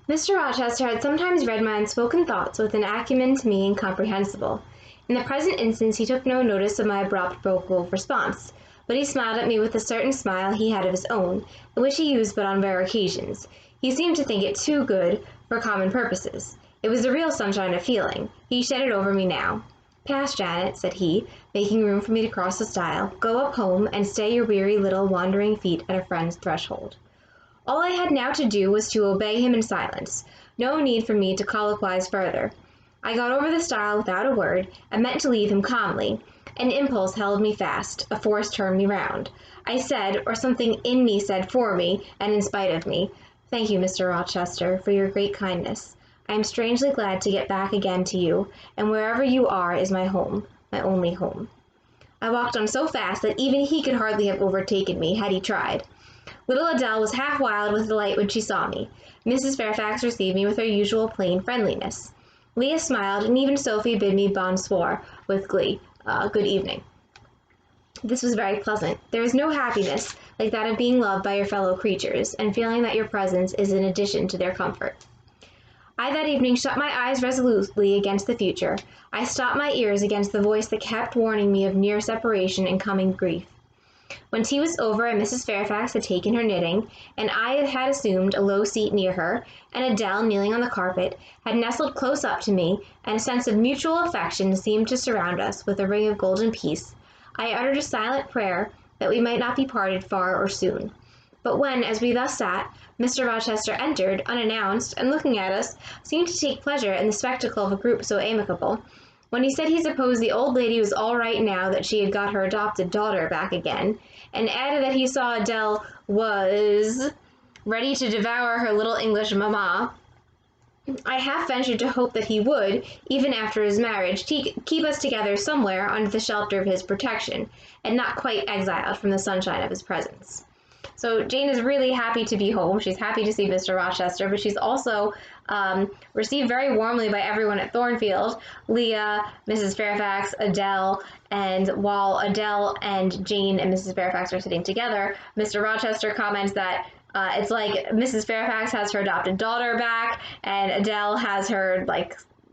Mr. Rochester had sometimes read my unspoken thoughts with an acumen to me incomprehensible. In the present instance he took no notice of my abrupt vocal response, but he smiled at me with a certain smile he had of his own, which he used but on rare occasions. He seemed to think it too good for common purposes. It was the real sunshine of feeling. He shed it over me now. "Pass, Janet," said he, making room for me to cross the stile. "Go up home, and stay your weary little wandering feet at a friend's threshold." All I had now to do was to obey him in silence. No need for me to colloquize further. I got over the stile without a word, and meant to leave him calmly. An impulse held me fast, a force turned me round. I said, or something in me said for me, and in spite of me, "Thank you, Mr. Rochester, for your great kindness. I am strangely glad to get back again to you, and wherever you are is my home, my only home." I walked on so fast that even he could hardly have overtaken me had he tried. Little Adele was half wild with delight when she saw me. Mrs. Fairfax received me with her usual plain friendliness. Leah smiled, and even Sophie bid me bonsoir with glee. Good evening. This was very pleasant. There is no happiness like that of being loved by your fellow creatures, and feeling that your presence is an addition to their comfort. I that evening shut my eyes resolutely against the future. I stopped my ears against the voice that kept warning me of near separation and coming grief. When tea was over and Mrs. Fairfax had taken her knitting, and I had assumed a low seat near her, and Adele, kneeling on the carpet, had nestled close up to me, and a sense of mutual affection seemed to surround us with a ring of golden peace, I uttered a silent prayer that we might not be parted far or soon. But when, as we thus sat, Mr. Rochester entered, unannounced, and looking at us, seemed to take pleasure in the spectacle of a group so amicable, when he said he supposed the old lady was all right now that she had got her adopted daughter back again, and added that he saw Adele was ready to devour her little English mamma, I half ventured to hope that he would, even after his marriage, keep us together somewhere under the shelter of his protection, and not quite exiled from the sunshine of his presence. So Jane is really happy to be home. She's happy to see Mr. Rochester, but she's also received very warmly by everyone at Thornfield. Leah, Mrs. Fairfax, Adele, and while Adele and Jane and Mrs. Fairfax are sitting together, Mr. Rochester comments that it's like Mrs. Fairfax has her adopted daughter back, and Adele has her,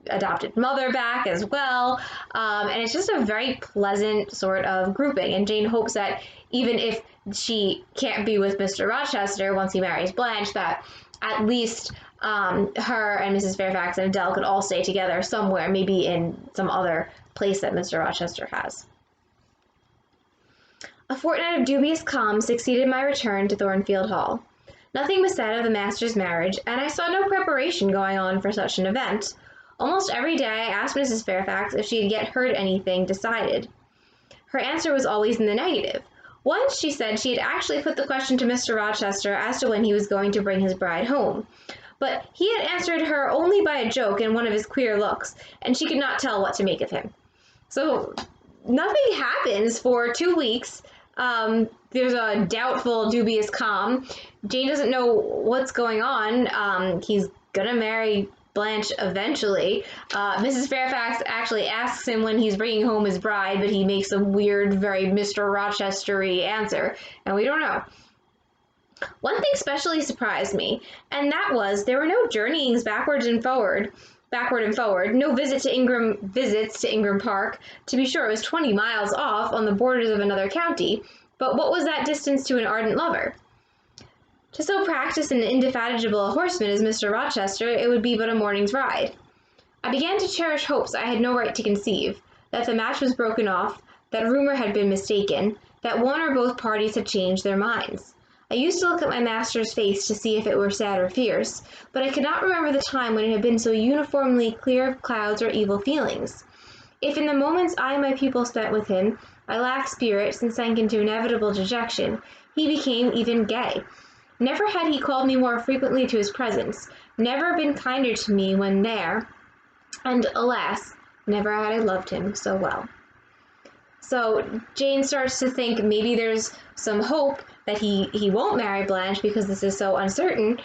adopted mother back as well. And it's just a very pleasant sort of grouping. And Jane hopes that even if she can't be with Mr. Rochester once he marries Blanche, that at least her and Mrs. Fairfax and Adele could all stay together somewhere, maybe in some other place that Mr. Rochester has. A fortnight of dubious calm succeeded my return to Thornfield Hall. Nothing was said of the master's marriage, and I saw no preparation going on for such an event. Almost every day I asked Mrs. Fairfax if she had yet heard anything decided. Her answer was always in the negative. Once she said she had actually put the question to Mr. Rochester as to when he was going to bring his bride home, but he had answered her only by a joke and one of his queer looks, and she could not tell what to make of him. So nothing happens for 2 weeks. There's a doubtful, dubious calm. Jane doesn't know what's going on. He's gonna marry Blanche eventually. Mrs. Fairfax actually asks him when he's bringing home his bride, but he makes a weird, very Mr. Rochester-y answer, and we don't know. One thing specially surprised me, and that was there were no journeyings backward and forward, no visits to Ingram Park. To be sure, it was 20 miles off on the borders of another county, but what was that distance to an ardent lover? To so practiced and indefatigable a horseman as Mr. Rochester, it would be but a morning's ride. I began to cherish hopes I had no right to conceive, that the match was broken off, that rumor had been mistaken, that one or both parties had changed their minds. I used to look at my master's face to see if it were sad or fierce, but I could not remember the time when it had been so uniformly clear of clouds or evil feelings. If in the moments I and my pupil spent with him, I lacked spirits and sank into inevitable dejection, he became even gay. Never had he called me more frequently to his presence, never been kinder to me when there, and alas, never had I loved him so well. So Jane starts to think maybe there's some hope that he won't marry Blanche because this is so uncertain.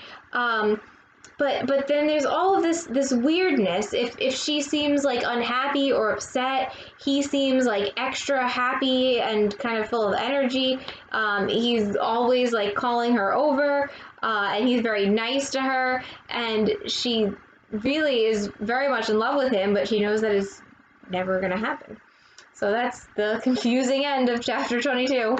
But then there's all of this weirdness. If she seems like unhappy or upset, he seems like extra happy and kind of full of energy. He's always like calling her over, and he's very nice to her, and she really is very much in love with him, but she knows that it's never gonna happen. So that's the confusing end of chapter 22.